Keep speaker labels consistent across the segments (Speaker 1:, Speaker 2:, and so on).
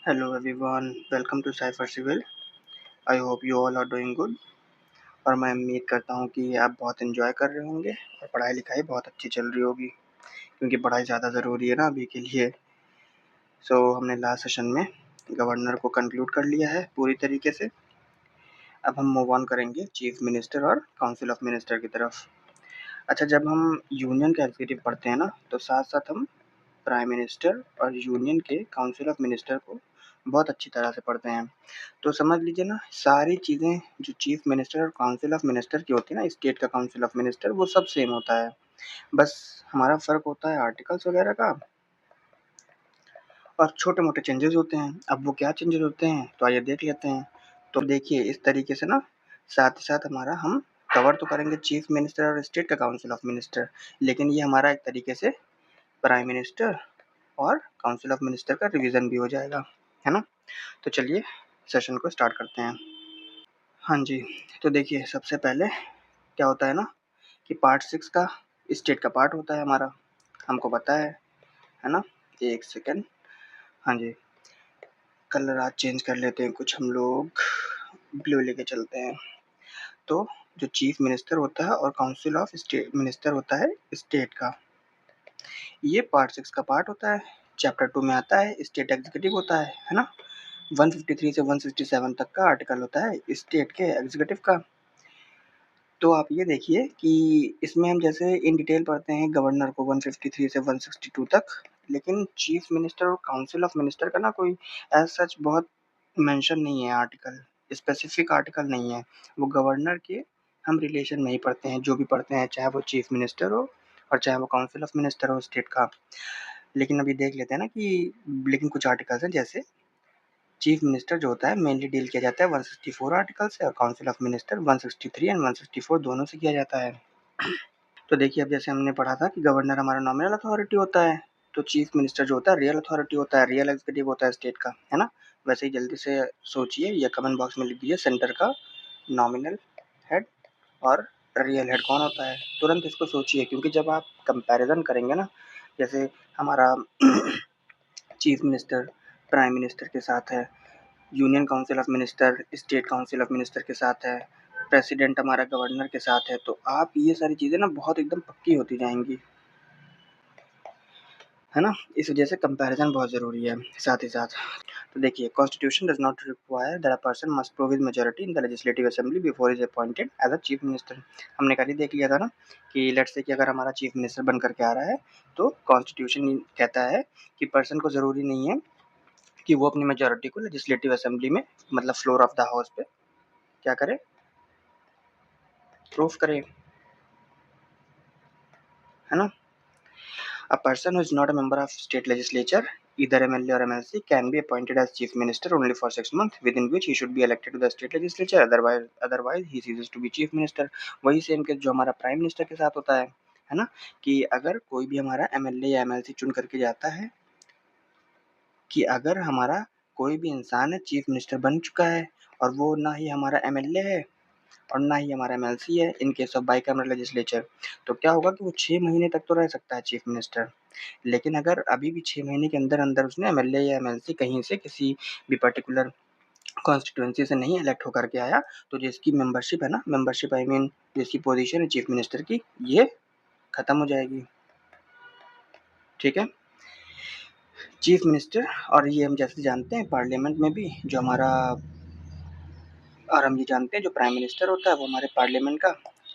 Speaker 1: Hello everyone, welcome to Cypher Civil. I hope you all are doing good और मैं उम्मीद करता हूँ कि आप बहुत एंजॉय कर रहे होंगे और पढ़ाई लिखाई बहुत अच्छी चल रही होगी क्योंकि पढ़ाई ज़्यादा ज़रूरी है ना अभी के लिए। हमने लास्ट सेशन में गवर्नर को कंक्लूड कर लिया है पूरी तरीके से। अब हम मूव ऑन करेंगे चीफ मिनिस्टर और काउंसिल ऑफ मिनिस्टर की तरफ। अच्छा, जब हम यूनियन का एग्जीक्यूटिव पढ़ते हैं ना तो साथ साथ हम प्राइम मिनिस्टर और यूनियन के काउंसिल ऑफ मिनिस्टर को बहुत अच्छी तरह से पढ़ते हैं। तो समझ लीजिए ना, सारी चीज़ें जो चीफ मिनिस्टर और काउंसिल ऑफ मिनिस्टर की होती है ना, स्टेट का काउंसिल ऑफ मिनिस्टर, वो सब सेम होता है। बस हमारा फ़र्क होता है आर्टिकल्स वगैरह का और छोटे-मोटे चेंजेस होते हैं। अब वो क्या चेंजेस होते हैं तो आइए देख लेते हैं। तो देखिए इस तरीके से ना, साथ ही साथ हमारा हम कवर तो करेंगे चीफ मिनिस्टर और स्टेट का काउंसिल ऑफ मिनिस्टर, लेकिन ये हमारा एक तरीके से प्राइम मिनिस्टर और काउंसिल ऑफ मिनिस्टर का रिवीजन भी हो जाएगा, है ना? तो चलिए सेशन को स्टार्ट करते हैं। हाँ जी, तो देखिए सबसे पहले क्या होता है ना कि पार्ट 6 का स्टेट का पार्ट होता है हमारा, हमको पता है ना? एक सेकंड, हाँ जी, कलर आज चेंज कर लेते हैं कुछ हम लोग, ब्लू लेके चलते हैं। तो जो चीफ मिनिस्टर होता है और काउंसिल ऑफ स्टेट मिनिस्टर होता है स्टेट का, ये पार्ट 6 का पार्ट होता है। चैप्टर 2 में आता है स्टेट एग्जीक्यूटिव होता है ना? 153 से 167 तक का आर्टिकल होता है स्टेट के एग्जीक्यूटिव का। तो आप ये देखिए कि इसमें हम जैसे इन डिटेल पढ़ते हैं गवर्नर को 153 से 162 तक, लेकिन चीफ मिनिस्टर और काउंसिल ऑफ मिनिस्टर का ना कोई एज सच बहुत मेंशन नहीं है आर्टिकल, स्पेसिफिक आर्टिकल नहीं है। वो गवर्नर के हम रिलेशन में ही पढ़ते हैं, जो भी पढ़ते हैं, चाहे वो चीफ मिनिस्टर हो और चाहे वो काउंसिल ऑफ मिनिस्टर हो स्टेट का। लेकिन अभी देख लेते हैं ना कि लेकिन कुछ आर्टिकल्स हैं, जैसे चीफ मिनिस्टर जो होता है मेनली डील किया जाता है 164 आर्टिकल से और काउंसिल ऑफ मिनिस्टर 163 एंड 164 दोनों से किया जाता है। तो देखिए अब जैसे हमने पढ़ा था कि गवर्नर हमारा नॉमिनल अथॉरिटी होता है, तो चीफ मिनिस्टर जो होता है रियल अथॉरिटी होता है, रियल एग्जीक्यूटिव होता है स्टेट का, है ना? वैसे ही जल्दी से सोचिए या कमेंट बॉक्स में लिख दीजिए सेंटर का नॉमिनल हेड और रियल हेड कौन होता है। तुरंत इसको सोचिए क्योंकि जब आप कंपैरिजन करेंगे ना, जैसे हमारा चीफ मिनिस्टर प्राइम मिनिस्टर के साथ है, union council of minister state council of minister के साथ है, प्रेसिडेंट हमारा गवर्नर के साथ है, तो आप ये सारी चीज़ें ना बहुत एकदम पक्की होती जाएंगी, है ना? इस वजह से कंपैरिजन बहुत ज़रूरी है साथ ही साथ। तो देखिए constitution does not require that a person must prove his majority in the legislative assembly before is appointed as a chief minister. हमने कल ही देख लिया था ना कि लेट्स से कि अगर हमारा चीफ मिनिस्टर बन करके आ रहा है तो कॉन्स्टिट्यूशन कहता है कि पर्सन को ज़रूरी नहीं है कि वो अपनी मेजॉरिटी को लेजिस्लेटिव असेंबली में, मतलब फ्लोर ऑफ द हाउस पे क्या करे, प्रूफ करे, है ना? A person who is not a member of state legislature, either MLA or MLC, can be appointed as chief minister only for 6 months, within which he should be elected to the state legislature. Otherwise he ceases to be chief minister. वही same case जो हमारा prime minister के साथ होता है ना? कि अगर कोई भी हमारा MLA या MLC चुन करके जाता है, कि अगर हमारा कोई भी इंसान है चीफ मिनिस्टर बन चुका है और वो ना ही हमारा MLA है और ना ही हमारा MLC है in case of bicameral legislature, तो क्या होगा कि वो 6 महीने तक तो रह सकता है चीफ मिनिस्टर। लेकिन अगर अभी भी 6 महीने के अंदर उसने MLA या MLC कहीं से किसी भी पर्टिकुलर कॉन्स्टिट्यूएंसी से नहीं इलेक्ट होकर के आया, तो जिसकी मेंबरशिप है ना, मेंबरशिप आई मीन जिसकी पोजीशन है चीफ मिनिस्टर की, ये खत्म हो जाएगी। ठीक है, चीफ मिनिस्टर, और ये हम जैसे जानते हैं पार्लियामेंट में भी जो हमारा, और हम ये जानते हैं जो प्राइम मिनिस्टर होता है वो हमारे पार्लियामेंट का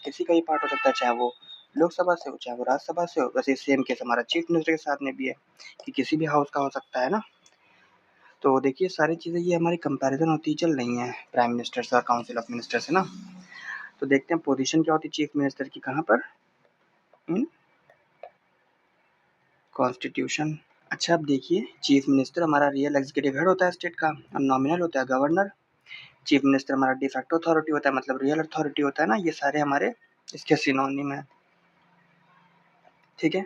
Speaker 1: किसी का ही पार्ट हो सकता है, चाहे वो लोकसभा से हो चाहे वो राज्यसभा से हो। वैसे सेम केस हमारा चीफ मिनिस्टर के साथ में भी है कि किसी भी हाउस का हो सकता है ना। तो देखिए सारी चीज़ें ये हमारी कंपैरिजन होती चल रही हैं प्राइम मिनिस्टर से और काउंसिल ऑफ मिनिस्टर से ना। तो देखते हैं पोजीशन क्या होती है चीफ मिनिस्टर की, कहाँ पर, इन कॉन्स्टिट्यूशन। अच्छा अब देखिए चीफ मिनिस्टर हमारा रियल एग्जीक्यूटिव हेड होता है स्टेट का और नॉमिनल होता है गवर्नर। चीफ मिनिस्टर हमारा डिफैक्टो अथॉरिटी होता है, मतलब रियल अथॉरिटी होता है ना। ये सारे हमारे इसके सिनोनिम है। ठीक है,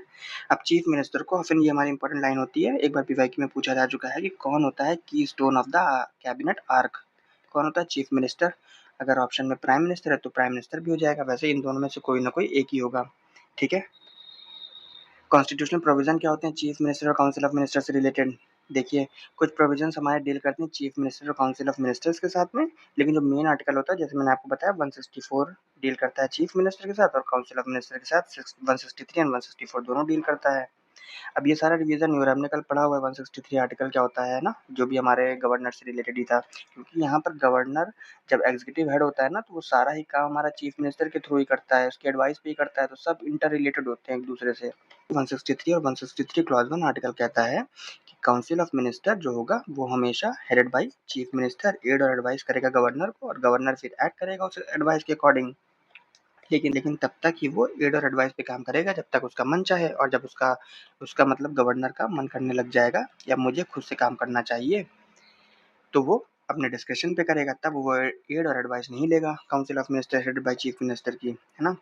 Speaker 1: अब चीफ मिनिस्टर को ऑफन, ये हमारी इंपॉर्टेंट लाइन होती है, एक बार पीवाईक्यू में पूछा जा चुका है कि कौन होता है की stone of the cabinet arc, कौन होता है चीफ मिनिस्टर। अगर ऑप्शन में प्राइम मिनिस्टर है तो प्राइम मिनिस्टर भी हो जाएगा, वैसे इन दोनों में से कोई ना कोई एक ही होगा। ठीक है, कॉन्स्टिट्यूशनल प्रोविजन क्या होते हैं चीफ मिनिस्टर और काउंसिल ऑफ मिनिस्टर से रिलेटेड। देखिए, कुछ प्रोविज़न्स हमारे डील करते हैं चीफ मिनिस्टर और काउंसिल ऑफ मिनिस्टर्स के साथ में, लेकिन जो मेन आर्टिकल होता है, जैसे मैंने आपको बताया 164 डील करता है चीफ मिनिस्टर के साथ और काउंसिल ऑफ मिनिस्टर के साथ 163 एंड 164 दोनों डील करता है। अब ये सारा रिवीजन न्यू हमने कल पढ़ा हुआ है 163 आर्टिकल क्या होता है ना, जो भी हमारे गवर्नर से रिलेटेड ही था, क्योंकि यहाँ पर गवर्नर जब एग्जीक्यूटिव हेड होता है ना, तो वो सारा ही काम हमारा चीफ मिनिस्टर के थ्रू ही करता है, उसकी एडवाइस पे ही करता है, तो सब इंटर रिलेटेड होते हैं एक दूसरे से। 163 और 163 क्लॉज 1 आर्टिकल कहता है कि काउंसिल ऑफ मिनिस्टर जो होगा वो हमेशा headed by chief minister aid और एडवाइस करेगा गवर्नर को, और गवर्नर फिर एक्ट करेगा उस एडवाइस के अकॉर्डिंग। लेकिन तब तक ही वो एड और एडवाइस पे काम करेगा जब तक उसका मन चाहे, और जब उसका उसका मतलब गवर्नर का मन करने लग जाएगा या मुझे खुद से काम करना चाहिए, तो वो अपने डिस्क्रिप्शन पे करेगा, तब वो एड और एडवाइस नहीं लेगा council of minister headed by chief minister की, है ना।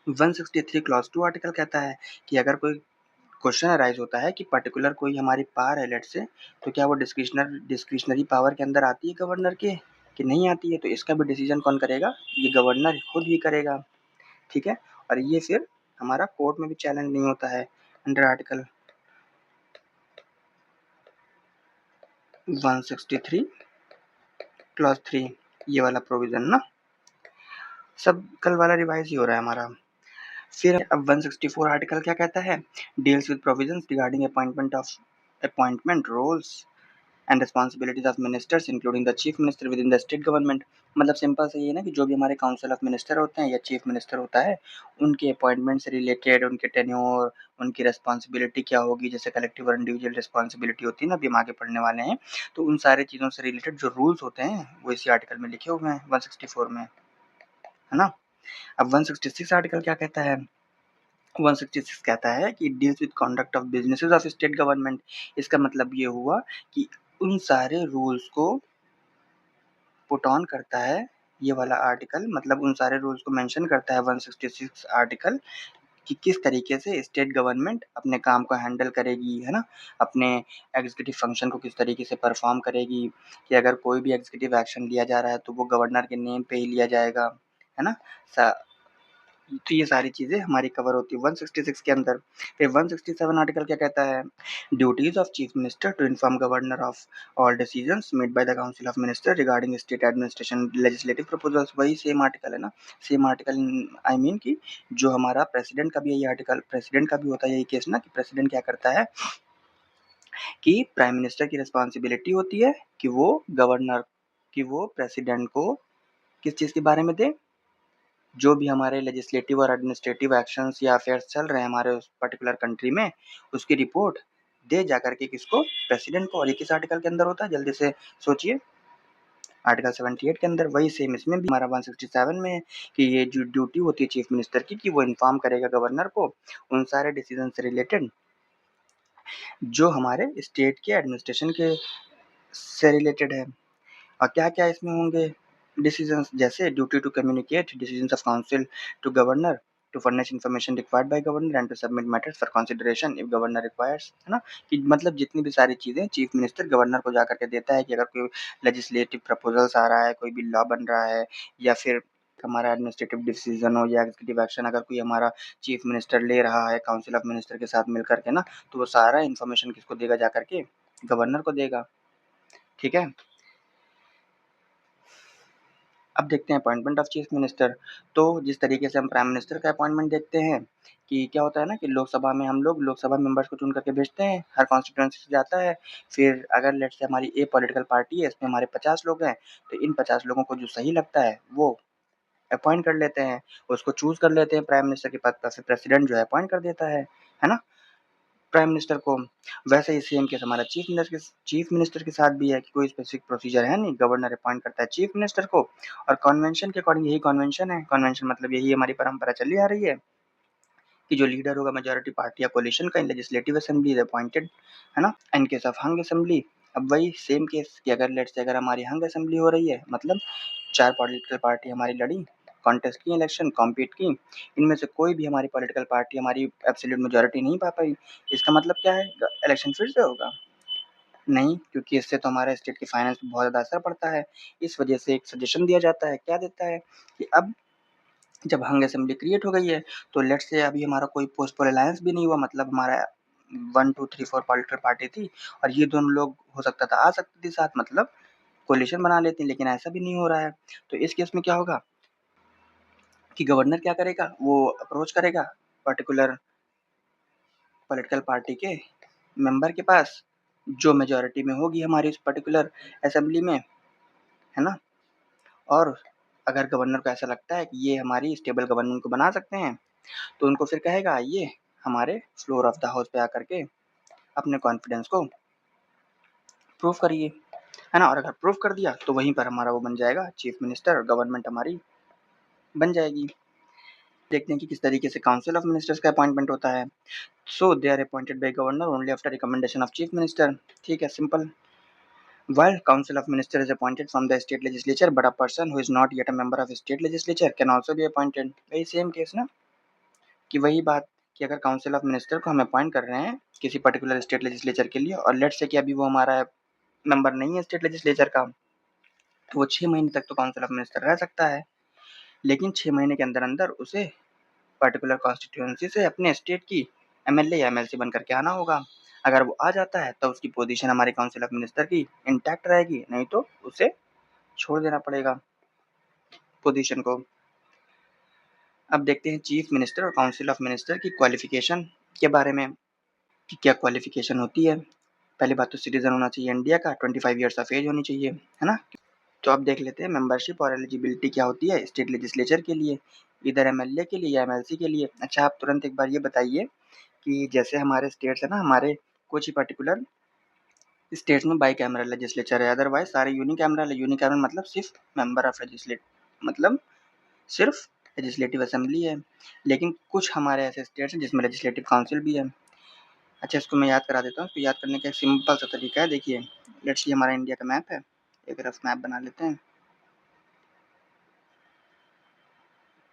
Speaker 1: 163 क्लॉज 2 आर्टिकल कहता है कि अगर कोई क्वेश्चन अराइज होता है कि पर्टिकुलर कोई हमारी पावर है लेट्स से, तो क्या वो डिस्क्रिशनरी पावर के अंदर आती है गवर्नर के कि नहीं आती है, तो इसका भी डिसीजन कौन करेगा, ये गवर्नर खुद ही करेगा, ठीक है। और ये फिर हमारा कोर्ट में भी चैलेंज नहीं होता है अंडर आर्टिकल 163 क्लॉज 3, ये वाला प्रोविजन ना, सब कल वाला रिवाइज ही हो रहा है हमारा। फिर अब 164 आर्टिकल क्या कहता है, deals with provisions regarding appointment roles and responsibilities of ministers including the chief minister within the state government. मतलब सिंपल से ये ना कि जो भी हमारे काउंसिल ऑफ मिनिस्टर होते हैं या चीफ मिनिस्टर होता है, उनके अपॉइंटमेंट से रिलेटेड उनके टेन्योर, उनकी रिस्पॉन्सिबिलिटी क्या होगी, जैसे कलेक्टिव और इंडिविजुअल रिस्पॉन्सिबिलिटी होती है ना, अभी हम आगे पढ़ने वाले हैं, तो उन सारे चीज़ों से रिलेटेड जो रूल्स होते हैं वो इसी आर्टिकल में लिखे हुए हैं 164 में, है ना। अब 166 आर्टिकल क्या कहता है, 166 कहता है कि deals with conduct of businesses of state government. इसका मतलब ये हुआ कि उन सारे रूल्स को पुट ऑन करता है ये वाला आर्टिकल, मतलब उन सारे रूल्स को मेंशन करता है 166 आर्टिकल कि किस तरीके से स्टेट गवर्नमेंट अपने काम को हैंडल करेगी, है ना, अपने एग्जीक्यूटिव फंक्शन को किस तरीके से परफॉर्म करेगी, कि अगर कोई भी एग्जीक्यूटिव एक्शन लिया जा रहा है तो वो गवर्नर के नेम पे ही लिया जाएगा, है ना। तो ये सारी चीज़ें हमारी कवर होती है 166 के अंदर। फिर 167 आर्टिकल क्या कहता है, duties of chief minister to inform governor of all decisions made by the council of minister regarding state administration legislative proposals. वही सेम आर्टिकल है ना, सेम आर्टिकल आई मीन कि जो हमारा प्रेसिडेंट का भी यही आर्टिकल, प्रेसिडेंट का भी होता है यही केस ना, कि प्रेसिडेंट क्या करता है कि प्राइम मिनिस्टर की रिस्पॉन्सिबिलिटी होती है कि वो गवर्नर, कि वो प्रेसिडेंट को किस चीज़ के बारे में दे, जो भी हमारे लेजिस्लेटिव और एडमिनिस्ट्रेटिव एक्शंस या अफेयर्स चल रहे हैं हमारे उस पर्टिकुलर कंट्री में, उसकी रिपोर्ट दे जा करके किसको, प्रेसिडेंट को। और ये किस आर्टिकल के अंदर होता है, जल्दी से सोचिए, आर्टिकल 78 के अंदर। वही सेम इसमें भी हमारा 167 में है कि ये जो ड्यूटी होती है चीफ मिनिस्टर की कि वो इन्फॉर्म करेगा गवर्नर को उन सारे डिसीजन से रिलेटेड जो हमारे स्टेट के एडमिनिस्ट्रेशन के से रिलेटेड है। और क्या क्या इसमें होंगे डिसीजंस, जैसे duty to communicate decisions of council to governor, to furnish information required by governor and to submit matters for consideration if governor requires, है ना। कि मतलब जितनी भी सारी चीज़ें चीफ मिनिस्टर गवर्नर को जाकर के देता है कि अगर कोई लेजिस्लेटिव प्रपोजल्स आ रहा है, कोई भी लॉ बन रहा है, या फिर हमारा एडमिनिस्ट्रेटिव डिसीजन हो या एग्जीक्यूटिव एक्शन अगर कोई हमारा चीफ मिनिस्टर ले रहा है काउंसिल ऑफ मिनिस्टर के साथ मिलकर के ना, तो वो सारा इन्फॉर्मेशन किसको देगा, जा करके गवर्नर को देगा, ठीक है। अब देखते हैं अपॉइंटमेंट ऑफ चीफ मिनिस्टर। तो जिस तरीके से हम प्राइम मिनिस्टर का अपॉइंटमेंट देखते हैं कि क्या होता है ना कि लोकसभा में हम लोग लोकसभा मेंबर्स को चुन करके भेजते हैं, हर कॉन्स्टिट्यूंसी से जाता है। फिर अगर लेट्स से हमारी ए पॉलिटिकल पार्टी है, इसमें हमारे 50 लोग हैं, तो इन 50 लोगों को जो सही लगता है वो अपॉइंट कर लेते हैं, उसको चूज़ कर लेते हैं प्राइम मिनिस्टर के पद पर, फिर प्रेसिडेंट जो है अपॉइंट कर देता है ना, प्राइम मिनिस्टर को। वैसे ही सेम केस हमारा चीफ मिनिस्टर के साथ भी है कि कोई स्पेसिफिक प्रोसीजर है नहीं, गवर्नर अपॉइंट करता है चीफ मिनिस्टर को, और कन्वेंशन के अकॉर्डिंग यही कन्वेंशन है, कन्वेंशन मतलब यही हमारी परंपरा चली आ रही है कि जो लीडर होगा मेजॉरिटी पार्टी या कोलिशन का in legislative assembly is appointed, है ना, in case of hung assembly. अब वही सेम केस कि अगर लेट्स से अगर हमारी हंग असेंबली हो रही है, मतलब 4 पॉलिटिकल पार्टी हमारी लड़ी, कॉन्टेस्ट की इलेक्शन, कॉम्पीट की, इनमें से कोई भी हमारी पॉलिटिकल पार्टी हमारी एब्सोल्यूट मेजॉरिटी नहीं पा पाई, इसका मतलब क्या है, इलेक्शन फिर से होगा? नहीं, क्योंकि इससे तो हमारे स्टेट के फाइनेंस पे बहुत ज़्यादा असर पड़ता है। इस वजह से एक सजेशन दिया जाता है, क्या देता है कि अब जब हंग असेंबली क्रिएट हो गई है, तो लेट्स से अभी हमारा कोई पोस्टपोल अलायंस भी नहीं हुआ, मतलब हमारा 1 2 3 4 पॉलिटिकल पार्टी थी और ये दोनों लोग हो सकता था आ सकते थे साथ, मतलब कोलिशन बना लेते हैं, लेकिन ऐसा भी नहीं हो रहा है। तो इस केस में क्या होगा कि गवर्नर क्या करेगा, वो अप्रोच करेगा पर्टिकुलर पॉलिटिकल पार्टी के मेंबर के पास जो मेजॉरिटी में होगी हमारी उस पर्टिकुलर असेंबली में, है ना। और अगर गवर्नर को ऐसा लगता है कि ये हमारी स्टेबल गवर्नमेंट को बना सकते हैं, तो उनको फिर कहेगा आइए हमारे फ्लोर ऑफ द हाउस पे आकर के अपने कॉन्फिडेंस को प्रूव करिए, है ना। और अगर प्रूव कर दिया तो वहीं पर हमारा वो बन जाएगा चीफ मिनिस्टर और गवर्नमेंट हमारी बन जाएगी। देखते हैं कि किस तरीके से काउंसिल ऑफ मिनिस्टर्स का अपॉइंटमेंट होता है। So they are appointed by governor only after recommendation of chief minister. ठीक है, simple. While Council of Ministers is appointed from the state legislature, but a person who is not yet a member of state legislature can also be appointed. वही same case ना, कि वही बात कि अगर council of minister को हम appoint कर रहे हैं किसी पर्टिकुलर स्टेट लेजिस्लेचर के लिए और लेट से कि अभी वो हमारा मेंबर नहीं है स्टेट लेजिस्लेचर का, तो वो 6 महीने तक तो काउंसिल ऑफ मिनिस्टर रह सकता है, लेकिन 6 महीने के अंदर अंदर उसे पर्टिकुलर कॉन्स्टिट्यूएंसी से अपने स्टेट की एमएलए या एमएलसी बन करके आना होगा। अगर वो आ जाता है तो उसकी पोजीशन हमारे काउंसिल ऑफ मिनिस्टर की इंटैक्ट रहेगी, नहीं तो उसे छोड़ देना पड़ेगा पोजीशन को। अब देखते हैं चीफ मिनिस्टर और काउंसिल ऑफ मिनिस्टर की क्वालिफिकेशन के बारे में कि क्या क्वालिफिकेशन होती है। पहली बात तो सिटीजन होना चाहिए इंडिया का, 25 ईयर्स ऑफ एज होनी चाहिए, है ना। तो अब देख लेते हैं मेंबरशिप और एलिजिबिलिटी क्या होती है स्टेट लेजिस्लेचर के लिए, इधर एमएलए के लिए या एमएलसी के लिए। अच्छा, आप तुरंत एक बार ये बताइए कि जैसे हमारे स्टेट्स है ना, हमारे कुछ ही पर्टिकुलर स्टेट्स में बाई कैमरल लेजिस्लेचर है, अदरवाइज सारे यूनिकैमरल है। यूनिकैमरल मतलब सिर्फ मेंबर ऑफ लेजिस्लेट, मतलब सिर्फ लेजिस्लेटिव असेंबली है, लेकिन कुछ हमारे ऐसे स्टेट्स हैं जिसमें लेजिस्लेटिव काउंसिल भी है। अच्छा, इसको मैं याद करा देता हूँ। इसको याद करने का एक सिंपल सा तरीका है। देखिए, लेट्स सी हमारा इंडिया का मैप है, एक रफ मैप बना लेते हैं,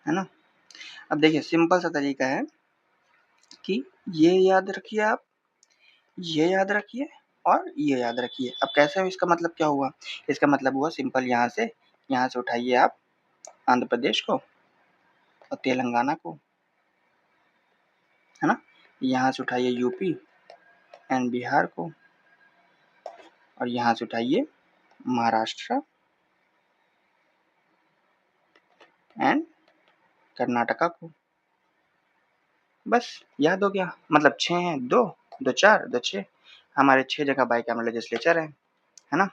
Speaker 1: है ना। अब देखिए सिंपल सा तरीका है कि ये याद रखिए आप, ये याद रखिए और ये याद रखिए। अब कैसे, इसका मतलब क्या हुआ, इसका मतलब हुआ सिंपल, यहाँ से उठाइए आप आंध्र प्रदेश को और तेलंगाना को, है ना। यहाँ से उठाइए यूपी एंड बिहार को और यहाँ से उठाइए महाराष्ट्र एंड कर्नाटका को। बस याद हो गया, मतलब 6 हैं, 2 2 4 2 6, हमारे 6 जगह बाई कैमरल लेजिस्लेचर है ना।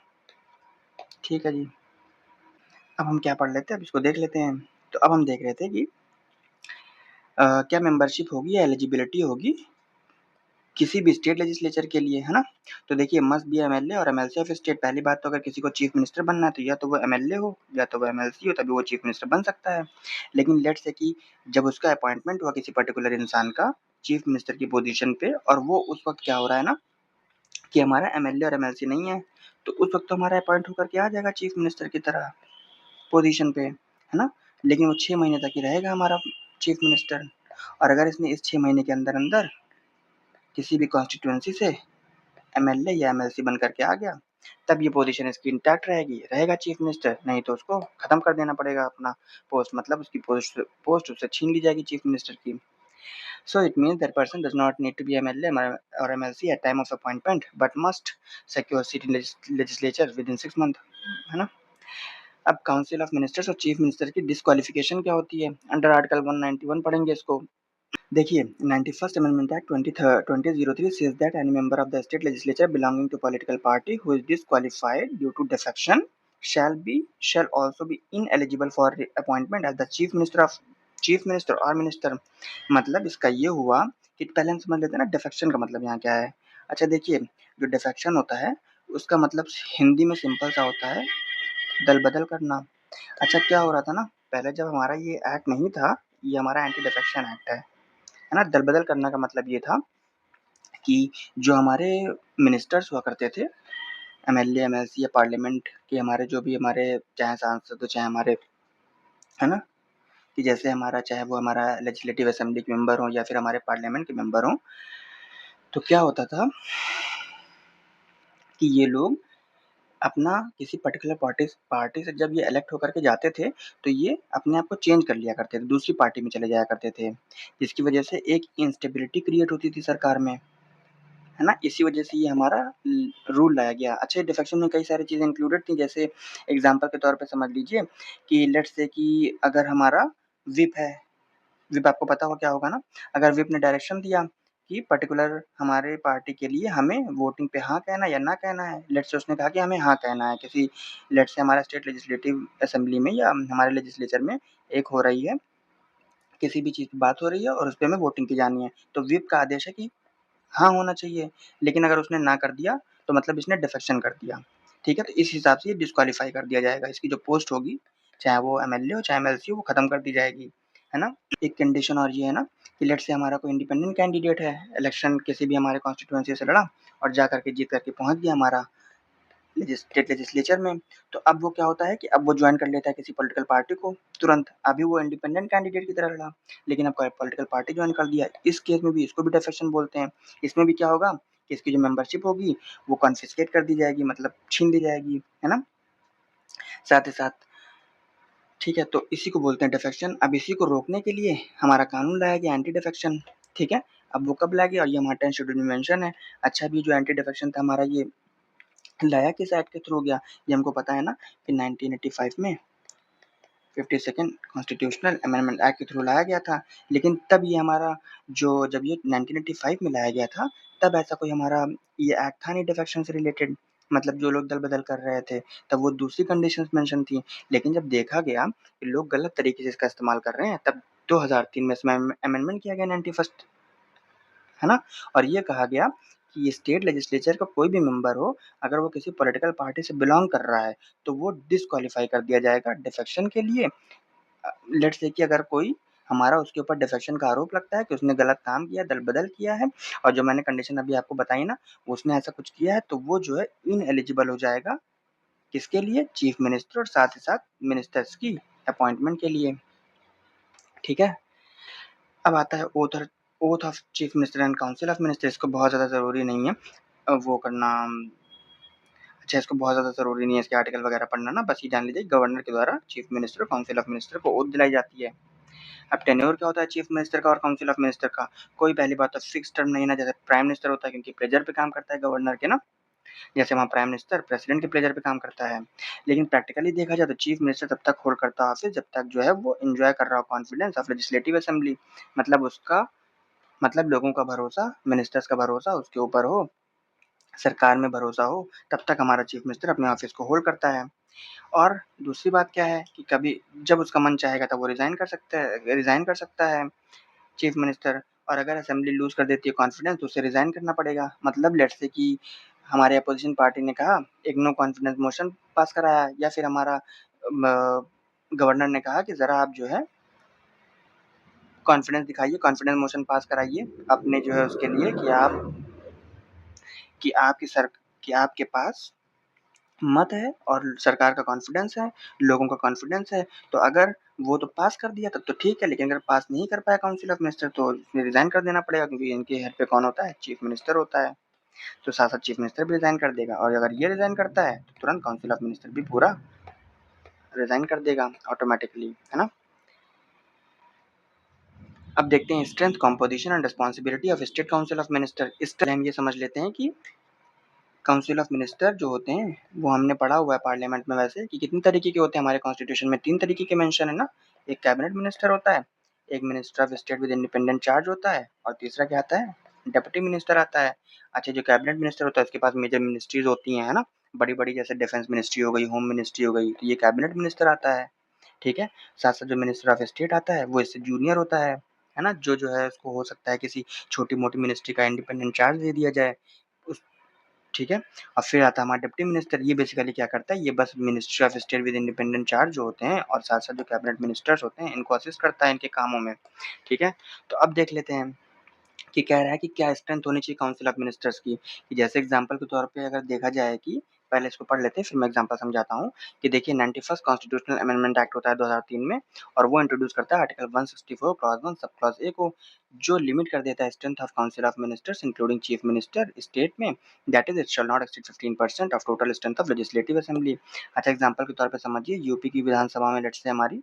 Speaker 1: ठीक है जी। अब हम क्या पढ़ लेते हैं, अब इसको देख लेते हैं। तो अब हम देख रहे थे कि क्या मेंबरशिप होगी या एलिजिबिलिटी होगी किसी भी स्टेट लेजिस्लेचर के लिए, है ना। तो देखिए, मस्ट बी एमएलए और एमएलसी ऑफ स्टेट। पहली बात तो अगर किसी को चीफ मिनिस्टर बनना है तो या तो वो एमएलए हो या तो वो एमएलसी हो, तभी वो चीफ मिनिस्टर बन सकता है। लेकिन लेट्स से कि जब उसका अपॉइंटमेंट हुआ किसी पर्टिकुलर इंसान का चीफ मिनिस्टर की पोजीशन पे और वो उस वक्त क्या हो रहा है ना कि हमारा एमएलए और एमएलसी नहीं है, तो उस वक्त तो हमारा अपॉइंट होकर के आ जाएगा चीफ मिनिस्टर की तरह पोजीशन पे, है ना। लेकिन वो 6 महीने तक ही रहेगा हमारा चीफ मिनिस्टर। और अगर इसने इस 6 महीने के अंदर अंदर किसी भी कॉन्स्टिट्यूएंसी से एमएलए या एमएलसी बन करके आ गया, तब ये पोजीशन इसकी इंटैक्ट रहेगा चीफ मिनिस्टर, नहीं तो उसको खत्म कर देना पड़ेगा अपना पोस्ट, मतलब उसकी पोस्ट उससे छीन ली जाएगी चीफ मिनिस्टर की। So it means that person does not need to be MLA और MLC at time of appointment but must secure seat in legislature within 6 month, है ना। अब काउंसिल ऑफ मिनिस्टर्स और chief minister की disqualification क्या होती है, under article 191 पढ़ेंगे इसको। देखिए, 91st Amendment Act 2003 says that any member of the state legislature belonging to political party who is disqualified due to defection shall also be ineligible for appointment as the chief minister or minister। मतलब इसका ये हुआ कि पहले हम समझ लेते हैं ना डिफेक्शन का मतलब यहाँ क्या है। अच्छा देखिए, जो डिफेक्शन होता है उसका मतलब हिंदी में सिंपल सा होता है दल बदल करना। अच्छा, क्या हो रहा था ना, पहले जब हमारा ये एक्ट नहीं था, ये हमारा एंटी डिफेक्शन एक्ट है ना। दल बदल करना का मतलब ये था कि जो हमारे मिनिस्टर्स हुआ करते थे, एमएलए एमएलसी या पार्लियामेंट के हमारे जो भी हमारे चाहे सांसद हो चाहे हमारे, है ना, कि जैसे हमारा चाहे वो हमारा लेजिस्लेटिव असेंबली के मेंबर हो या फिर हमारे पार्लियामेंट के मेंबर हो, तो क्या होता था कि ये लोग अपना किसी पर्टिकुलर पार्टी से जब ये इलेक्ट होकर के जाते थे, तो ये अपने आप को चेंज कर लिया करते थे, दूसरी पार्टी में चले जाया करते थे, जिसकी वजह से एक इंस्टेबिलिटी क्रिएट होती थी सरकार में, है ना? इसी वजह से ये हमारा रूल लाया गया। अच्छा, डिफेक्शन में कई सारी चीज़ें इंक्लूडेड थी, जैसे एग्ज़ाम्पल के तौर पे समझ लीजिए कि लेट्स से कि अगर हमारा व्हिप है, व्हिप आपको पता होगा क्या होगा ना? अगर व्हिप ने डायरेक्शन दिया कि पर्टिकुलर हमारे पार्टी के लिए हमें वोटिंग पे हाँ कहना है या ना कहना है। लेट्स से उसने कहा कि हमें हाँ कहना है, किसी लेट्स से हमारा स्टेट लेजिस्लेटिव असेंबली में या हमारे लेजिस्लेचर में एक हो रही है, किसी भी चीज़ पे बात हो रही है और उस पे हमें वोटिंग की जानी है। तो व्हिप का आदेश है कि हाँ होना चाहिए, लेकिन अगर उसने ना कर दिया तो मतलब इसने डिफेक्शन कर दिया, ठीक है? तो इस हिसाब से ये डिस्क्वालीफाई कर दिया जाएगा। इसकी जो पोस्ट होगी, चाहे वो एमएलए हो, चाहे एमएलसी हो, वो खत्म कर दी जाएगी, है ना? एक कंडीशन और ये है ना कि लेट्स से हमारा कोई इंडिपेंडेंट कैंडिडेट है, इलेक्शन किसी भी हमारे कॉन्स्टिट्यूएंसी से लड़ा और जा करके जीत करके पहुँच गया हमारा स्टेट लेजिस्लेचर में, तो अब वो क्या होता है कि अब वो ज्वाइन कर लेता है किसी पॉलिटिकल पार्टी को तुरंत। अभी वो इंडिपेंडेंट कैंडिडेट की तरह लड़ा, लेकिन अब पॉलिटिकल पार्टी ज्वाइन कर दिया। इस केस में भी इसको भी डिफेक्शन बोलते हैं। इसमें भी क्या होगा कि इसकी जो मेंबरशिप होगी वो कॉन्फिस्केट कर दी जाएगी, मतलब छीन दी जाएगी, है ना? साथ ही साथ ठीक है, तो इसी को बोलते हैं डिफेक्शन। अब इसी को रोकने के लिए हमारा कानून लाया गया, एंटी डिफेक्शन, ठीक है? अब वो कब लाया गया और ये हमारा 10th शेड्यूल में मेंशन है। अच्छा, अभी जो एंटी डिफेक्शन था हमारा, ये लाया किस एक्ट के थ्रू गया? ये हमको पता है ना कि 1985 में 52nd कॉन्स्टिट्यूशनल अमेंडमेंट एक्ट के थ्रू लाया गया था। लेकिन तब ये हमारा जो जब ये 1985 में लाया गया था, तब ऐसा कोई हमारा ये एक्ट था नहीं डिफेक्शन से रिलेटेड। मतलब जो लोग दल-बदल कर रहे थे, तब वो दूसरी कंडीशंस मेंशन थी। लेकिन जब देखा गया कि लोग गलत तरीके से इसका इस्तेमाल कर रहे हैं, तब 2003 में इसमें अमेंडमेंट किया गया 91st, है ना? और ये कहा गया कि स्टेट लेजिस्लेचर का कोई भी मेंबर हो, अगर वो किसी पॉलिटिकल पार्टी से बिलॉन्ग कर रहा है, तो वो डिस्क्वालीफाई कर दिया जाएगा डिफेक्शन के लिए। लेट्स से कि अगर कोई हमारा उसके ऊपर डिफेक्शन का आरोप लगता है कि उसने गलत काम किया, दल-बदल किया है और जो मैंने कंडीशन अभी आपको बताई ना, उसने ऐसा कुछ किया है, तो वो जो है इनएलिजिबल हो जाएगा, किसके लिए? चीफ मिनिस्टर और साथ ही साथ मिनिस्टर्स की अपॉइंटमेंट के लिए, ठीक है? अब आता है oath of chief minister and council of minister. इसको बहुत ज़्यादा ज़रूरी नहीं है वो करना। अच्छा, इसको बहुत ज़्यादा ज़रूरी नहीं है इसके आर्टिकल वगैरह पढ़ना ना, बस ये जान लीजिए गवर्नर के द्वारा chief minister, council of minister को ओथ दिलाई जाती है। अब टेन्योर क्या होता है चीफ मिनिस्टर का और काउंसिल ऑफ मिनिस्टर का? कोई पहली बात तो फिक्स टर्म नहीं है ना, जैसे प्राइम मिनिस्टर होता है, क्योंकि प्लेजर पे काम करता है गवर्नर के ना, जैसे वहाँ प्राइम मिनिस्टर प्रेसिडेंट के प्लेजर पे काम करता है। लेकिन प्रैक्टिकली देखा जाए तो चीफ मिनिस्टर तब तक होल्ड करता है ऑफिस जब तक जो है वो एन्जॉय कर रहा हो कॉन्फिडेंस ऑफ लेजिस्लेटिव असेंबली, मतलब उसका मतलब लोगों का भरोसा, मिनिस्टर्स का भरोसा उसके ऊपर हो, सरकार में भरोसा हो, तब तक हमारा चीफ मिनिस्टर अपने ऑफिस को होल्ड करता है। और दूसरी बात क्या है कि कभी जब उसका मन चाहेगा तब वो रिज़ाइन कर सकता है चीफ मिनिस्टर, और अगर असेंबली लूज़ कर देती है कॉन्फिडेंस तो उसे रिज़ाइन करना पड़ेगा। मतलब लेट्स से कि हमारे अपोज़िशन पार्टी ने कहा, एक नो कॉन्फिडेंस मोशन पास कराया, या फिर हमारा गवर्नर ने कहा कि ज़रा आप जो है कॉन्फिडेंस दिखाइए, कॉन्फिडेंस मोशन पास कराइए अपने जो है उसके लिए कि आपकी सर कि आपके पास मत है और सरकार का कॉन्फिडेंस है, लोगों का कॉन्फिडेंस है, तो अगर वो तो पास कर दिया तब तो ठीक है, लेकिन अगर पास नहीं कर पाया काउंसिल ऑफ मिनिस्टर तो उसमें रिज़ाइन कर देना पड़ेगा, क्योंकि इनके हेड पे कौन होता है? चीफ मिनिस्टर होता है। तो साथ-साथ चीफ मिनिस्टर भी रिज़ाइन कर देगा, और अगर ये रिज़ाइन करता है तो तुरंत काउंसिल ऑफ मिनिस्टर भी पूरा रिज़ाइन कर देगा ऑटोमैटिकली, है ना? अब देखते हैं strength, composition and responsibility of state council of minister. इस तरह हम ये समझ लेते हैं कि काउंसिल ऑफ मिनिस्टर जो होते हैं, वो हमने पढ़ा हुआ है पार्लियामेंट में वैसे कि कितने तरीके के होते हैं हमारे कॉन्स्टिट्यूशन में, 3 तरीके के मेंशन है ना। एक कैबिनेट मिनिस्टर होता है, एक minister of state with independent charge होता है, और तीसरा क्या आता है? डिप्टी मिनिस्टर आता है। अच्छा, जो कैबिनेट मिनिस्टर होता है उसके पास मेजर मिनिस्ट्रीज़ होती हैं, है ना? बड़ी-बड़ी, जैसे डिफेंस मिनिस्ट्री हो गई, होम मिनिस्ट्री हो गई, तो ये कैबिनेट मिनिस्टर आता है, ठीक है? साथ-साथ जो मिनिस्टर ऑफ स्टेट आता है वो इससे जूनियर होता है ना? जो है उसको हो सकता है किसी छोटी-मोटी मिनिस्ट्री का इंडिपेंडेंट चार्ज दे दिया जाए। उस ठीक है? और फिर आता है हमारा डिप्टी मिनिस्टर, ये बेसिकली क्या करता है, ये बस ministry of state with independent charge जो होते हैं और साथ-साथ जो कैबिनेट मिनिस्टर्स होते हैं, इनको असिस्ट करता है इनके कामों में, ठीक है? तो अब देख लेते हैं कि कह रहा है कि क्या स्ट्रेंथ होनी चाहिए काउंसिल ऑफ मिनिस्टर्स की, कि जैसे एग्जांपल के तौर पे अगर देखा जाए कि पहले इसको पढ़ लेते हैं फिर मैं एग्जांपल समझाता हूँ कि देखिए 91st कॉन्स्टिट्यूशनल अमेंडमेंट एक्ट होता है 2003 में, और वो इंट्रोड्यूस करता है article 164 clause 1 sub clause A को, जो लिमिट कर देता है strength of council of ministers including chief minister state में, that is it shall not exceed 15% of total strength of legislative assembly. अच्छा, एग्जांपल के तौर पे समझिए यूपी की विधानसभा में लेट्स से हमारी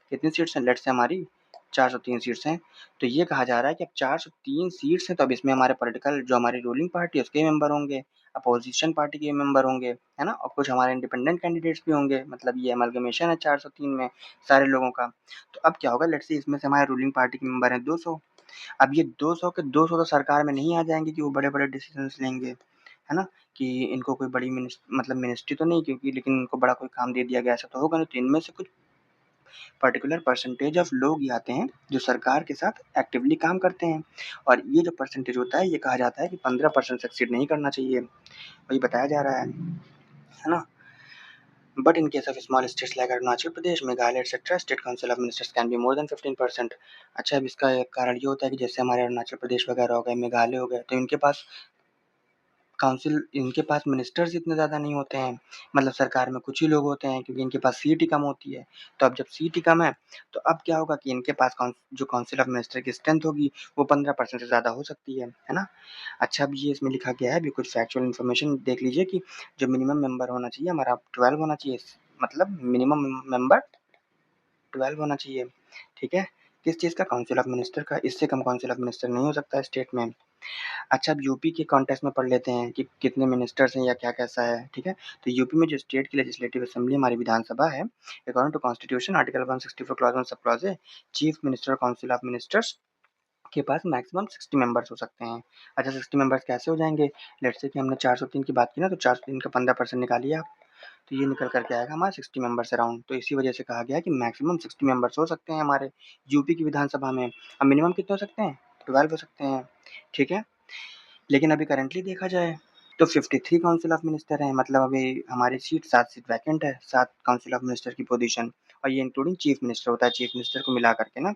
Speaker 1: कितनी सीट्स हैं, लेट्स से हमारी 403 सीट्स हैं, तो ये कहा जा रहा है कि अब 403 सीट्स हैं, तो अब इसमें हमारे पॉलिटिकल जो हमारी रूलिंग पार्टी है उसके मेंबर होंगे, अपोजिशन पार्टी के मेंबर होंगे, है ना, और कुछ हमारे इंडिपेंडेंट कैंडिडेट्स भी होंगे, मतलब ये अमलगमेशन है 403 में सारे लोगों का। तो अब क्या होगा, लेट्स से इसमें से हमारे रूलिंग पार्टी के मेंबर हैं 200। अब ये 200 के 200 तो सरकार में नहीं आ जाएंगे कि वो बड़े-बड़े डिसीजंस लेंगे, है ना, कि इनको कोई बड़ी मतलब मिनिस्ट्री तो नहीं, क्योंकि लेकिन इनको बड़ा कोई काम दे दिया गया, ऐसा तो होगा नहीं। तो इनमें से कुछ पर्टिकुलर परसेंटेज ऑफ लोग ही आते हैं जो सरकार के साथ एक्टिवली काम करते हैं, और ये जो परसेंटेज होता है ये कहा जाता है कि 15% से एक्सीड नहीं करना चाहिए, वही बताया जा रहा है ना। But in case of small states like Arunachal Pradesh, Meghalaya, etc., state council of ministers can be more than 15%। अच्छा, अब इसका एक कारण ये होता है कि जैसे हमारे अरुणाचल प्रदेश वगैरह हो गए, मेघालय हो गए, तो इनके पास काउंसिल, इनके पास मिनिस्टर्स इतने ज़्यादा नहीं होते हैं, मतलब सरकार में कुछ ही लोग होते हैं, क्योंकि इनके पास सीट ही कम होती है। तो अब जब सीट ही कम है, तो अब क्या होगा कि इनके पास जो काउंसिल ऑफ मिनिस्टर की स्ट्रेंथ होगी वो 15% से ज़्यादा हो सकती है ना। अच्छा, अब ये इसमें लिखा गया है, अभी कुछ फैक्चुअल इन्फॉर्मेशन देख लीजिए कि जो मिनिमम मेंबर होना चाहिए हमारा 12 होना चाहिए, मतलब मिनिमम मेंबर 12 होना चाहिए, ठीक है। किस चीज़ का, काउंसिल ऑफ मिनिस्टर का, इससे कम काउंसिल ऑफ मिनिस्टर नहीं हो सकता है स्टेट में। अच्छा, अब यूपी के कॉन्टेक्स्ट में पढ़ लेते हैं कि कितने मिनिस्टर्स हैं या क्या कैसा है, ठीक है। तो यूपी में जो स्टेट की लेजिस्लेटिव असेंबली हमारी विधानसभा है, according to constitution article 164 clause 1 sub clause है, chief minister council of ministers के पास मैक्सिमम 60 मेंबर्स हो सकते हैं। अच्छा, 60 मेंबर्स कैसे हो जाएंगे, लेट्स से कि हमने 403 की बात की ना, तो 403 का 15% निकालिए आप, तो ये निकल कर के आएगा हमारा 60 मेंबर्स अराउंड। तो इसी वजह से कहा गया है कि मैक्सिमम 60 मेंबर्स हो सकते हैं हमारे यूपी की विधानसभा में। अब मिनिमम कितने हो सकते हैं, 12 हो सकते हैं, ठीक है। लेकिन अभी करंटली देखा जाए तो 53 काउंसिल ऑफ मिनिस्टर हैं, मतलब अभी हमारी सीट 7 सीट वैकेंट है, 7 काउंसिल ऑफ मिनिस्टर की पोजीशन, और ये इंक्लूडिंग चीफ मिनिस्टर होता है, चीफ मिनिस्टर को मिला करके ना।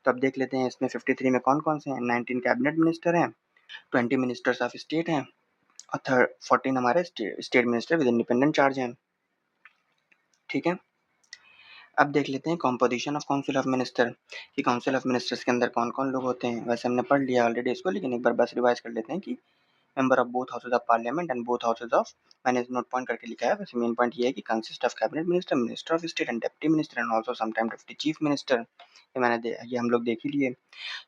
Speaker 1: तो अब देख लेते हैं इसमें 53 में कौन कौन से हैं। 19 कैबिनेट मिनिस्टर हैं, 20 मिनिस्टर्स ऑफ स्टेट हैं, और 14 हमारे state minister with independent charge हैं, ठीक है। अब देख लेते हैं composition of council of minister, कि काउंसिल ऑफ मिनिस्टर्स के अंदर कौन कौन लोग होते हैं। वैसे हमने पढ़ लिया ऑलरेडी इसको, लेकिन एक बार बस रिवाइज कर लेते हैं कि member of both houses of parliament and both houses of, मैंने नोट पॉइंट करके लिखा है, वैसे मेन पॉइंट ये है कि consist of cabinet minister, minister of state and deputy minister and also sometime deputy chief minister. ये हम लोग देख ही लिए।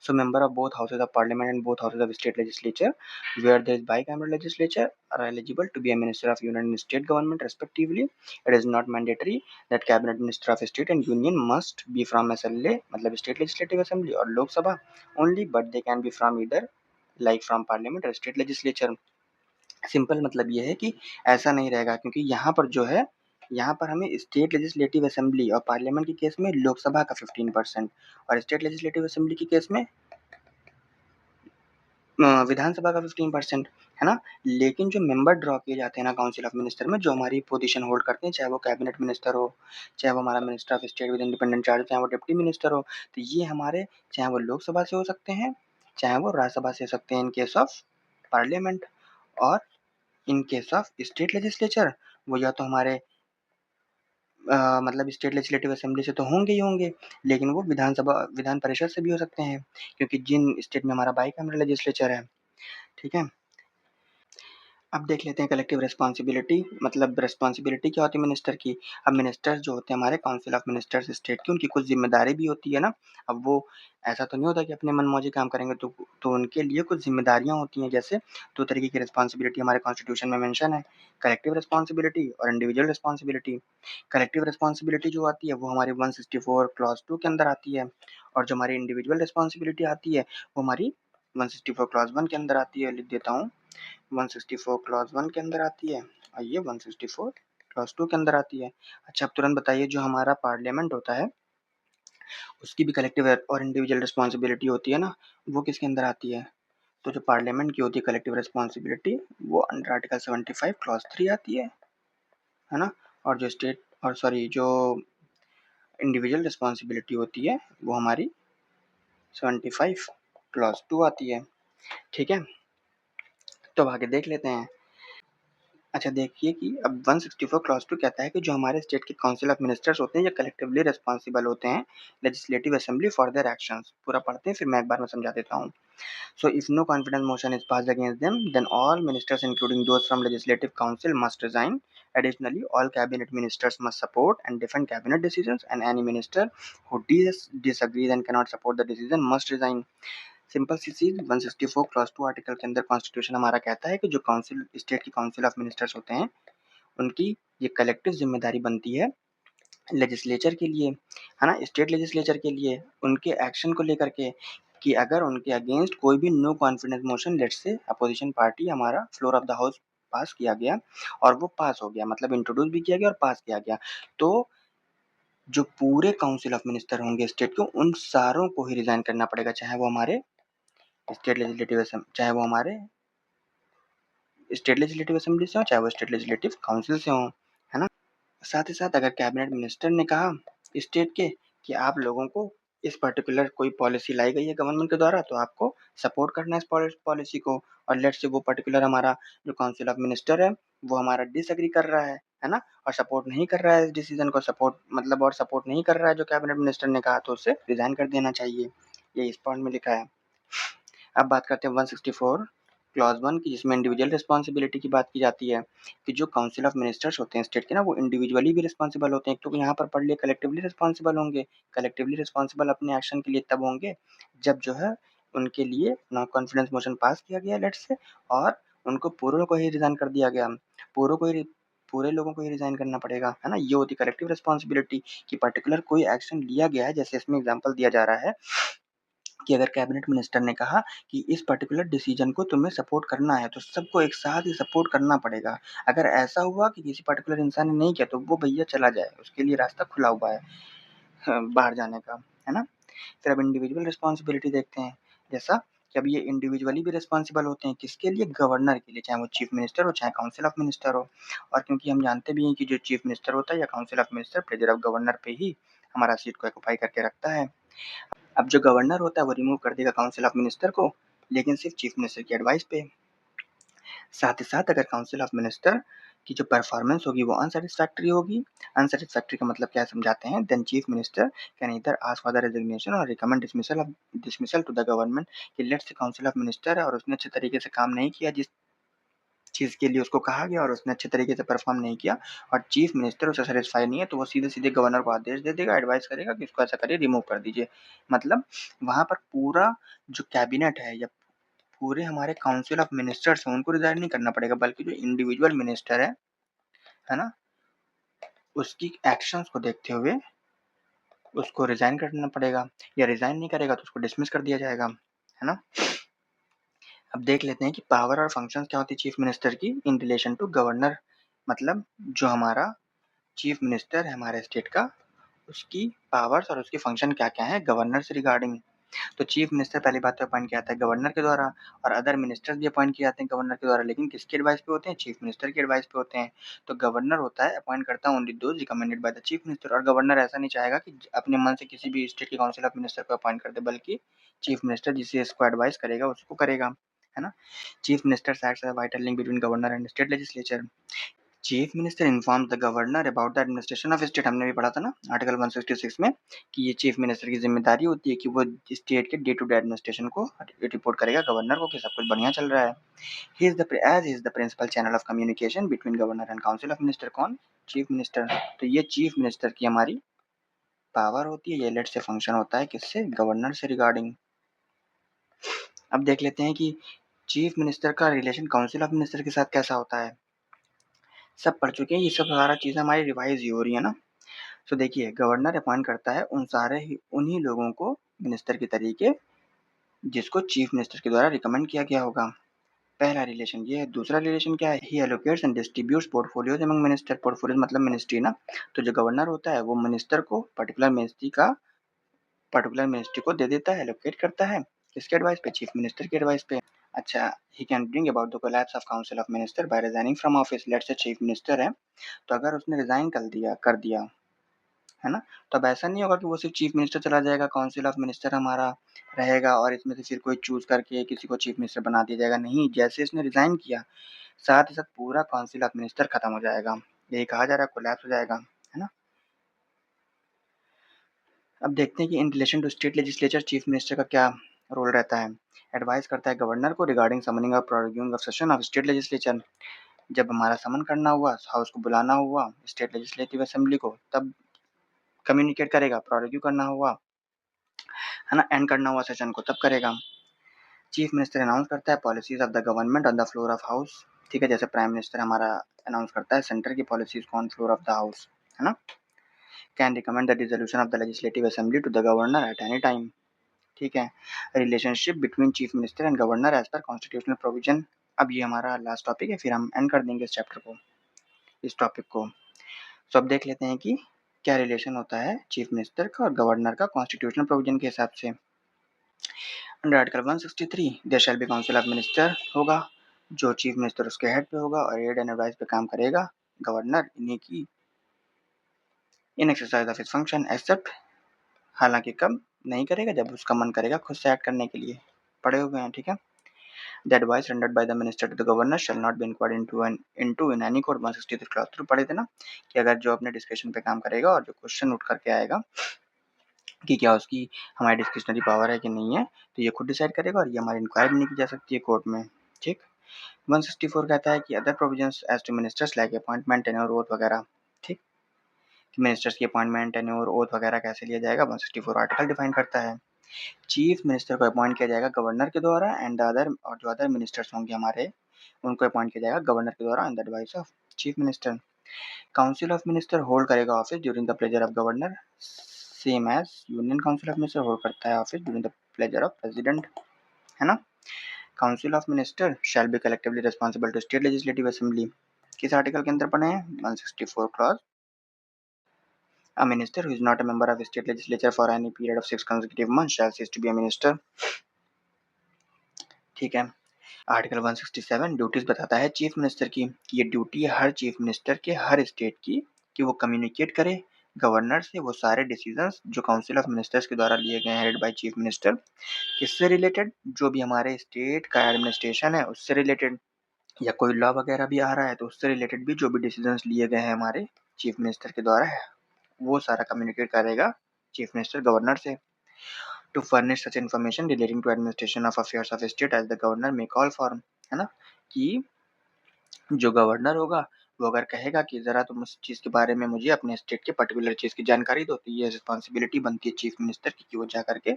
Speaker 1: So member of both houses of parliament and both houses of state legislature where there is bicameral legislature are eligible to be a minister of union and state government respectively. It is not mandatory that cabinet minister of state and union must be from SLA मतलब state legislative assembly और लोक सभा only, but they can be from either like from parliament or state legislature। Simple मतलब ये है कि ऐसा नहीं रहेगा, क्योंकि यहाँ पर जो है, यहाँ पर हमें स्टेट लेजिस्लेटिव असेंबली और पार्लियामेंट के केस में लोकसभा का 15% और स्टेट लेजिस्लेटिव असेंबली के केस में विधानसभा का 15%, है ना। लेकिन जो मेंबर ड्रॉ किए जाते हैं ना काउंसिल ऑफ मिनिस्टर में, जो हमारी पोजीशन होल्ड करते हैं, चाहे वो कैबिनेट मिनिस्टर हो, चाहे वो हमारा minister of state with independent charge, चाहे वो डिप्टी मिनिस्टर हो, तो ये हमारे चाहे वो लोकसभा से हो सकते हैं, चाहे वो राज्यसभा से हो सकते हैं इन केस ऑफ पार्लियामेंट, और in case of state legislature वो या तो हमारे मतलब स्टेट लेजिस्लेटिव असेंबली से तो होंगे ही होंगे, लेकिन वो विधान परिषद से भी हो सकते हैं, क्योंकि जिन स्टेट में हमारा बाईकैमरल लेजिस्लेचर है, ठीक है। अब देख लेते हैं कलेक्टिव रिस्पॉन्सिबिलिटी, मतलब रिस्पॉन्सिबिलिटी क्या होती है मिनिस्टर की। अब मिनिस्टर्स जो होते हैं हमारे काउंसिल ऑफ मिनिस्टर्स स्टेट की, उनकी कुछ जिम्मेदारी भी होती है ना। अब वो ऐसा तो नहीं होता कि अपने मनमौजी काम करेंगे, तो उनके लिए कुछ जिम्मेदारियां होती हैं, जैसे दो तरीके की रिस्पॉन्सिबिलिटी हमारे कॉन्स्टिट्यूशन में मेंशन है, कलेक्टिव रिस्पॉन्सिबिलिटी और इंडिविजुअल रिस्पॉन्सिबिलिटी। कलेक्टिव रिस्पॉन्सिबिलिटी जो आती है वो हमारी 164 क्लॉज 2 के अंदर आती है, और जो हमारी इंडिविजुअल रिस्पॉन्सिबिलिटी आती है वो हमारी 164 क्लॉज 1 के अंदर आती है। लिख देता हूँ, 164 क्लॉज 1 के अंदर आती है और ये 164 क्लॉज 2 के अंदर आती है। अच्छा, अब तुरंत बताइए, जो हमारा पार्लियामेंट होता है उसकी भी कलेक्टिव और इंडिविजुअल रिस्पॉन्सिबिलिटी होती है ना, वो किसके अंदर आती है। तो जो पार्लियामेंट की होती है कलेक्टिव रिस्पॉन्सिबिलिटी, वो अंडर आर्टिकल 75 क्लॉज 3 आती है ना। और जो स्टेट और सॉरी जो इंडिविजुअल रिस्पॉन्सिबिलिटी होती है वो हमारी 75 क्लॉज 2 आती है, ठीक है। तो अब आगे देख लेते हैं। अच्छा, देखिए कि अब 164 क्लॉज 2 कहता है कि जो हमारे स्टेट के काउंसिल ऑफ मिनिस्टर्स होते हैं ये कलेक्टिवली रिस्पॉन्सिबल होते हैं legislative assembly for their actions. पूरा पढ़ते हैं फिर मैं एक बार में समझा देता हूँ। So if no confidence motion is passed against them, then all ministers, including those from Legislative Council, must resign Additionally, all cabinet ministers must support and defend cabinet decisions, and any minister who disagrees and cannot support the decision must resign. Simple सी चीज 164 clause 2 article के अंदर constitution हमारा कहता है कि जो council state की काउंसिल ऑफ मिनिस्टर्स होते हैं उनकी ये कलेक्टिव जिम्मेदारी बनती है लेजिस्लेचर के लिए, है ना, स्टेट लेजिस्लेचर के लिए उनके एक्शन को लेकर के कि अगर उनके अगेंस्ट कोई भी no confidence motion let's say opposition party हमारा floor of the house pass किया गया और वो पास हो गया, मतलब इंट्रोड्यूस भी किया गया और पास किया गया, तो जो पूरे काउंसिल ऑफ मिनिस्टर होंगे स्टेट के उन सारों को ही रिजाइन करना पड़ेगा, चाहे वो हमारे स्टेट लेजिस्लेटिव चाहे वो हमारे स्टेट लेजिस्लेटिव असेंबली से हो चाहे वो स्टेट लेजिस्लेटिव काउंसिल से हो, है ना। साथ ही साथ अगर कैबिनेट मिनिस्टर ने कहा स्टेट के कि आप लोगों को इस पर्टिकुलर कोई पॉलिसी लाई गई है गवर्नमेंट के द्वारा तो आपको सपोर्ट करना है इस पॉलिसी को, और लेट्स से वो पर्टिकुलर हमारा जो काउंसिल ऑफ मिनिस्टर है वो हमारा डिसएग्री कर रहा है ना, और सपोर्ट नहीं कर रहा है इस डिसीजन को, सपोर्ट नहीं कर रहा है जो कैबिनेट मिनिस्टर ने कहा, तो उसे रिजाइन कर देना चाहिए, ये इस पॉइंट में लिखा है। अब बात करते हैं 164 क्लॉज 1 की, जिसमें इंडिविजुअल रिस्पॉन्सिबिलिटी की बात की जाती है कि जो काउंसिल ऑफ मिनिस्टर्स होते हैं स्टेट के ना वो इंडिविजुअली भी रिस्पॉन्सिबल होते हैं, तो यहाँ पर पढ़ लिए कलेक्टिवली रिस्पॉन्सिबल होंगे। कलेक्टिवली रिस्पॉन्सिबल अपने एक्शन के लिए तब होंगे जब जो है उनके लिए नो कॉन्फिडेंस मोशन पास किया गया लेट्स से, और उनको पूरे को ही रिजाइन कर दिया गया, पूरे लोगों को ही रिजाइन करना पड़ेगा, है ना। ये होती कलेक्टिव रिस्पॉन्सिबिलिटी कि पर्टिकुलर कोई एक्शन लिया गया है, जैसे इसमें एग्जांपल दिया जा रहा है कि अगर कैबिनेट मिनिस्टर ने कहा कि इस पर्टिकुलर डिसीजन को तुम्हें सपोर्ट करना है तो सबको एक साथ ही सपोर्ट करना पड़ेगा। अगर ऐसा हुआ कि किसी पर्टिकुलर इंसान ने नहीं किया तो वो भैया चला जाए, उसके लिए रास्ता खुला हुआ है बाहर जाने का, है ना। फिर अब इंडिविजुअल रिस्पॉन्सिबिलिटी देखते हैं, जैसा कि अब ये इंडिविजुअली भी रिस्पॉन्सिबल होते हैं, किसके लिए, गवर्नर के लिए, चाहे वो चीफ मिनिस्टर हो चाहे काउंसिल ऑफ मिनिस्टर हो, और क्योंकि हम जानते भी हैं कि जो चीफ मिनिस्टर होता है या council of minister pleasure of governor पे ही हमारा सीट को ऑक्यूपाई करके रखता है। अब जो गवर्नर होता है वो रिमूव कर देगा काउंसिल ऑफ मिनिस्टर को, लेकिन सिर्फ चीफ मिनिस्टर की एडवाइस पे। साथ ही साथ अगर काउंसिल ऑफ मिनिस्टर की जो परफॉर्मेंस होगी वो अनसेटिस्फैक्ट्री होगी, अनसेटिस्फैक्ट्री का मतलब क्या समझाते हैं, then chief minister can either ask for the resignation और recommend dismissal to the government, कि let's say council of minister है और उसने अच्छे तरीके से काम नहीं किया जिस चीज़ के लिए उसको कहा गया और उसने अच्छे तरीके से परफॉर्म नहीं किया और चीफ मिनिस्टर उससे सेटिस्फाई नहीं है, तो वो सीधे सीधे गवर्नर को आदेश दे देगा, एडवाइस करेगा कि इसको ऐसा करिए, रिमूव कर दीजिए। मतलब वहाँ पर पूरा जो कैबिनेट है या पूरे हमारे काउंसिल ऑफ मिनिस्टर्स हैं उनको रिजाइन नहीं करना पड़ेगा, बल्कि जो इंडिविजुअल मिनिस्टर है ना, उसकी एक्शंस को देखते हुए उसको रिजाइन करना पड़ेगा, या रिजाइन नहीं करेगा तो उसको डिसमिस कर दिया जाएगा, है ना। अब देख लेते हैं कि पावर और फंक्शंस क्या होती है चीफ मिनिस्टर की इन रिलेशन टू गवर्नर, मतलब जो हमारा चीफ मिनिस्टर है हमारे स्टेट का उसकी पावर्स और उसकी फंक्शन क्या क्या है गवर्नर से रिगार्डिंग। तो चीफ मिनिस्टर पहली बात तो अपॉइंट किया जाता है गवर्नर के द्वारा, और अदर मिनिस्टर्स भी अपॉइंट किए जाते हैं गवर्नर के द्वारा, लेकिन किसकी एडवाइस पे होते हैं, चीफ मिनिस्टर की एडवाइस पे होते हैं। तो गवर्नर होता है अपॉइंट करता है only those recommended by the chief minister, और गवर्नर ऐसा नहीं चाहेगा कि अपने मन से किसी भी स्टेट के काउंसिल ऑफ मिनिस्टर को अपॉइंट कर दे, बल्कि चीफ मिनिस्टर जिसे इसको एडवाइस करेगा उसको करेगा, है ना। Chief minister acts as a vital link between governor and state legislature. Chief minister informs the governor about the administration of state, हमने भी पढ़ा था ना आर्टिकल 166 में कि ये चीफ मिनिस्टर की जिम्मेदारी होती है कि वो स्टेट के डे टू डे एडमिनिस्ट्रेशन को रिपोर्ट करेगा गवर्नर को कि सब कुछ बढ़िया चल रहा है। He is the principal channel of communication between governor and council of minister, कौन, चीफ मिनिस्टर। तो ये चीफ मिनिस्टर की हमारी पावर होती है, ये लेट से फंक्शन होता है किससे, गवर्नर से रिगार्डिंग। अब देख लेते हैं कि चीफ मिनिस्टर का रिलेशन काउंसिल ऑफ मिनिस्टर के साथ कैसा होता है। सब पढ़ चुके हैं, ये सब सारा चीज़ें हमारी रिवाइज ही हो रही है ना। तो देखिए गवर्नर अपॉइंट करता है उन्हीं लोगों को मिनिस्टर के तरीके जिसको चीफ मिनिस्टर के द्वारा रिकमेंड किया गया होगा। पहला रिलेशन ये है। दूसरा रिलेशन क्या है, he allocates and distributes portfolios among minister, portfolios मतलब मिनिस्ट्री ना। तो जो गवर्नर होता है वो मिनिस्टर को पर्टिकुलर मिनिस्ट्री को दे देता है, एलोकेट करता है, किसके एडवाइस पे, चीफ मिनिस्टर की एडवाइस पे। अच्छा, he can bring about the collapse of council of minister by resigning from office, let's say chief minister है तो अगर उसने रिजाइन कर दिया है ना, तो अब ऐसा नहीं होगा कि वो सिर्फ चीफ मिनिस्टर चला जाएगा, काउंसिल ऑफ मिनिस्टर हमारा रहेगा और इसमें से फिर कोई चूज करके किसी को चीफ मिनिस्टर बना दिया जाएगा, नहीं, जैसे इसने रिजाइन किया साथ ही साथ पूरा काउंसिल ऑफ मिनिस्टर खत्म हो जाएगा, यही कहा जा रहा है कोलैप्स हो जाएगा, है ना। अब देखते हैं कि in relation to state legislature chief minister का क्या रोल रहता है। एडवाइस करता है गवर्नर को रिगार्डिंग समनिंग और proroguing of session of state legislature. जब हमारा समन करना हुआ, हाउस को बुलाना हुआ स्टेट लेजिस्लेटिव असेंबली को, तब कम्युनिकेट करेगा। प्रोरोग्यू करना हुआ, है ना, एंड करना हुआ सेशन को, तब करेगा। चीफ मिनिस्टर अनाउंस करता है policies of the government on the floor of house, ठीक है, जैसे प्राइम मिनिस्टर हमारा अनाउंस करता है सेंटर की पॉलिसीज को on floor of the house, है ना। Can recommend the dissolution of the legislative assembly to the governor at any time, ठीक है। Relationship between chief minister and governor as per constitutional provision. अब ये हमारा last topic है, फिर हम एंड कर देंगे इस चैप्टर को, इस टॉपिक को। तो अब देख लेते हैं कि क्या रिलेशन होता है चीफ मिनिस्टर का और गवर्नर का कॉन्स्टिट्यूशनल प्रोविजन के हिसाब से। Under article 163 there shall be council of minister होगा, जो चीफ मिनिस्टर उसके हेड पे होगा और एड एंड एडवाइस पे काम करेगा गवर्नर इन्हीं की, in exercise of his function except, हालांकि कब नहीं करेगा, जब उसका मन करेगा खुद से एक्ट करने के लिए, पड़े हुए हैं, ठीक है। The advice rendered by the minister to the governor shall not be inquired into in any court 163 clause through, पढ़े थे ना कि अगर जो अपने डिस्कशन पे काम करेगा और जो क्वेश्चन उठ करके आएगा कि क्या उसकी हमारी डिस्क्रिशनरी पावर है कि नहीं है, तो ये खुद डिसाइड करेगा और ये हमारी इंक्वायरी नहीं की जा सकती है कोर्ट में, ठीक। 164 कहता है कि other provisions as to ministers like appointment, tenure, oath वगैरह, ठीक, कि मिनिस्टर्स की अपॉइंटमेंट, टेन्योर, ओथ वगैरह कैसे लिया जाएगा 164 आर्टिकल डिफाइन करता है। चीफ मिनिस्टर को अपॉइंट किया जाएगा गवर्नर के द्वारा एंड अदर, और जो अदर मिनिस्टर्स होंगे हमारे उनको अपॉइंट किया जाएगा गवर्नर के द्वारा and the advice of chief minister. Council of minister hold करेगा office during the pleasure of governor, same as union council of minister hold करता है office during the pleasure of president, है ना। Council of minister shall be collectively responsible to state legislative assembly, किस article के अंदर पढ़े हैं 164 clause. A minister who is not a member of state legislature for any period of 6 consecutive months shall cease to be a minister, ठीक है। Article 167 duties बताता है chief minister की कि ये ड्यूटी है हर चीफ मिनिस्टर के हर स्टेट की कि वो कम्युनिकेट करे गवर्नर से वो सारे डिसीजंस जो काउंसिल ऑफ मिनिस्टर्स के द्वारा लिए गए हैं हेडेड बाय चीफ मिनिस्टर, किससे रिलेटेड, जो भी हमारे स्टेट का एडमिनिस्ट्रेशन है उससे रिलेटेड, या कोई लॉ वगैरह भी आ रहा है तो उससे रिलेटेड भी जो भी डिसीजंस लिए गए हैं हमारे चीफ मिनिस्टर के द्वारा है वो सारा कम्युनिकेट करेगा चीफ मिनिस्टर गवर्नर से। To furnish such information relating to administration of affairs of state as the governor may call for, है ना, कि जो गवर्नर होगा वो अगर कहेगा कि ज़रा तुम उस चीज़ के बारे में मुझे अपने स्टेट के पर्टिकुलर चीज़ की जानकारी दो, तो ये रिस्पॉन्सिबिलिटी बनती है चीफ मिनिस्टर की कि वो जा करके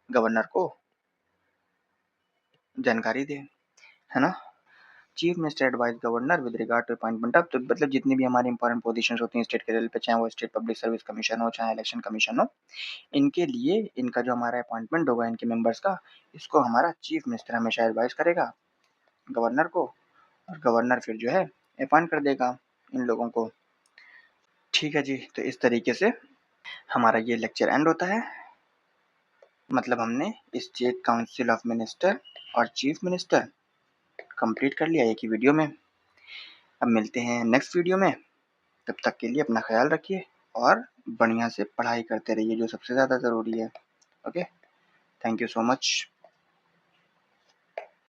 Speaker 1: गवर्नर को जानकारी दे, है ना। Chief minister advice governor with regard to appointment of, तो मतलब जितनी भी हमारी इंपॉर्टेंट पोजीशंस होती हैं स्टेट के लेवल पे, चाहे वो स्टेट पब्लिक सर्विस कमीशन हो चाहे इलेक्शन कमीशन हो, इनके लिए इनका जो हमारा अपॉइंटमेंट होगा इनके मेंबर्स का, इसको हमारा चीफ मिनिस्टर हमेशा एडवाइस करेगा गवर्नर को और गवर्नर फिर जो है अपॉइंट कर देगा इन लोगों को, ठीक है जी। तो इस तरीके से हमारा ये लेक्चर एंड होता है, मतलब हमने स्टेट काउंसिल ऑफ मिनिस्टर और चीफ मिनिस्टर कंप्लीट कर लिया एक ही वीडियो में। अब मिलते हैं नेक्स्ट वीडियो में, तब तक के लिए अपना ख्याल रखिए और बढ़िया से पढ़ाई करते रहिए जो सबसे ज़्यादा ज़रूरी है। Okay, thank you so much.